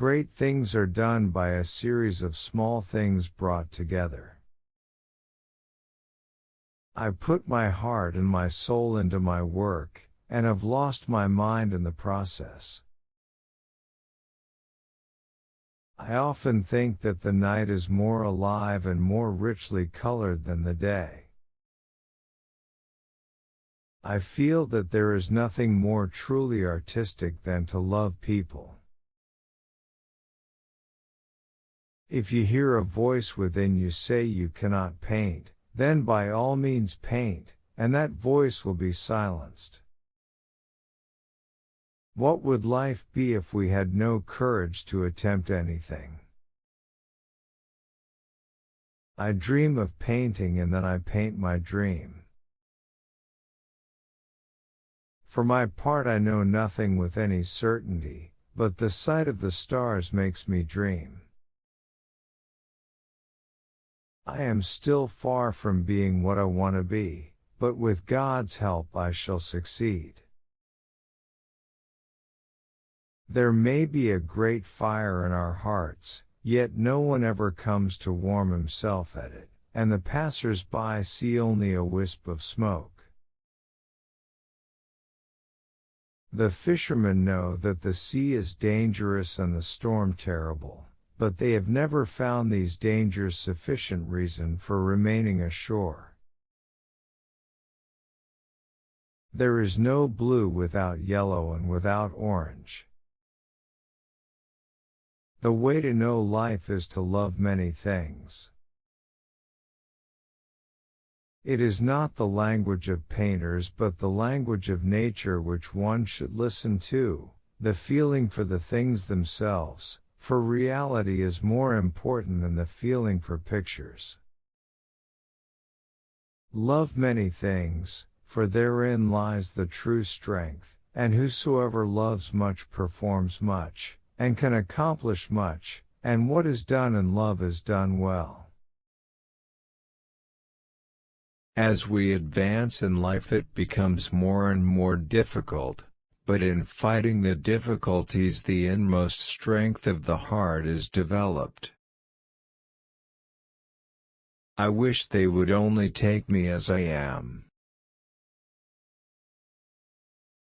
Great things are done by a series of small things brought together. I put my heart and my soul into my work, and have lost my mind in the process. I often think that the night is more alive and more richly colored than the day. I feel that there is nothing more truly artistic than to love people. If you hear a voice within you say you cannot paint, then by all means paint, and that voice will be silenced. What would life be if we had no courage to attempt anything? I dream of painting and then I paint my dream. For my part, I know nothing with any certainty, but the sight of the stars makes me dream. I am still far from being what I want to be, but with God's help I shall succeed. There may be a great fire in our hearts, yet no one ever comes to warm himself at it, and the passers-by see only a wisp of smoke. The fishermen know that the sea is dangerous and the storm terrible, but they have never found these dangers sufficient reason for remaining ashore. There is no blue without yellow and without orange. The way to know life is to love many things. It is not the language of painters but the language of nature which one should listen to, the feeling for the things themselves, for reality is more important than the feeling for pictures. Love many things, for therein lies the true strength, and whosoever loves much performs much, and can accomplish much, and what is done in love is done well. As we advance in life it becomes more and more difficult, but in fighting the difficulties the inmost strength of the heart is developed. I wish they would only take me as I am.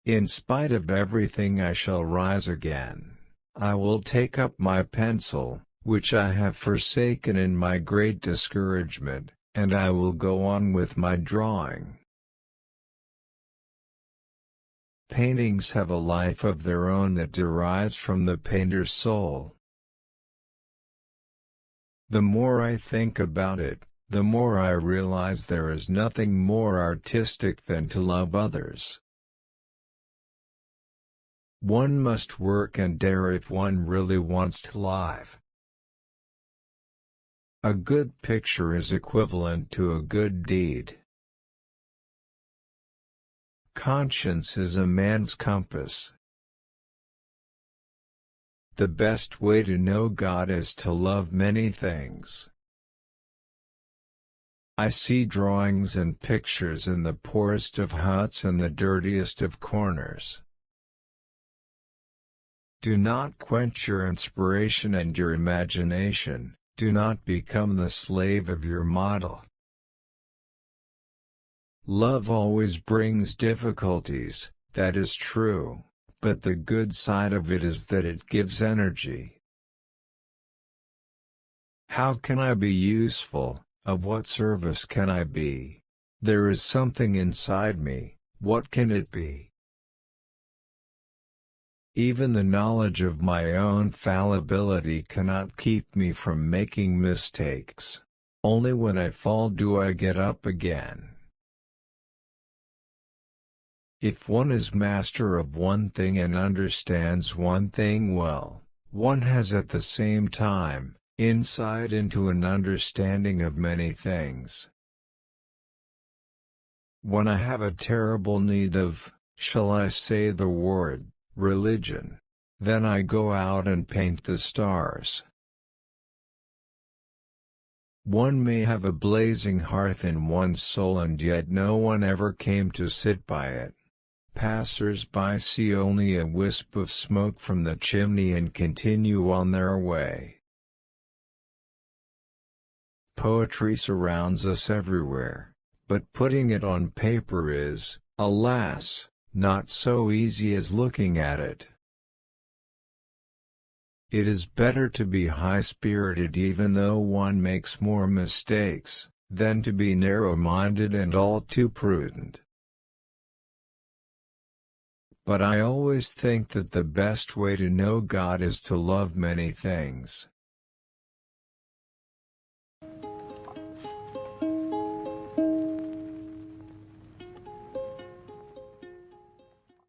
In spite of everything I shall rise again. I will take up my pencil, which I have forsaken in my great discouragement, and I will go on with my drawing. Paintings have a life of their own that derives from the painter's soul. The more I think about it, the more I realize there is nothing more artistic than to love others. One must work and dare if one really wants to live. A good picture is equivalent to a good deed. Conscience is a man's compass. The best way to know God is to love many things. I see drawings and pictures in the poorest of huts and the dirtiest of corners. Do not quench your inspiration and your imagination, do not become the slave of your model. Love always brings difficulties, that is true, but the good side of it is that it gives energy. How can I be useful, of what service can I be? There is something inside me, what can it be? Even the knowledge of my own fallibility cannot keep me from making mistakes. Only when I fall do I get up again. If one is master of one thing and understands one thing well, one has at the same time, insight into an understanding of many things. When I have a terrible need of, shall I say the word, religion, then I go out and paint the stars. One may have a blazing hearth in one's soul and yet no one ever came to sit by it. Passers-by see only a wisp of smoke from the chimney and continue on their way. Poetry surrounds us everywhere, but putting it on paper is, alas, not so easy as looking at it. It is better to be high-spirited even though one makes more mistakes, than to be narrow-minded and all too prudent. But I always think that the best way to know God is to love many things.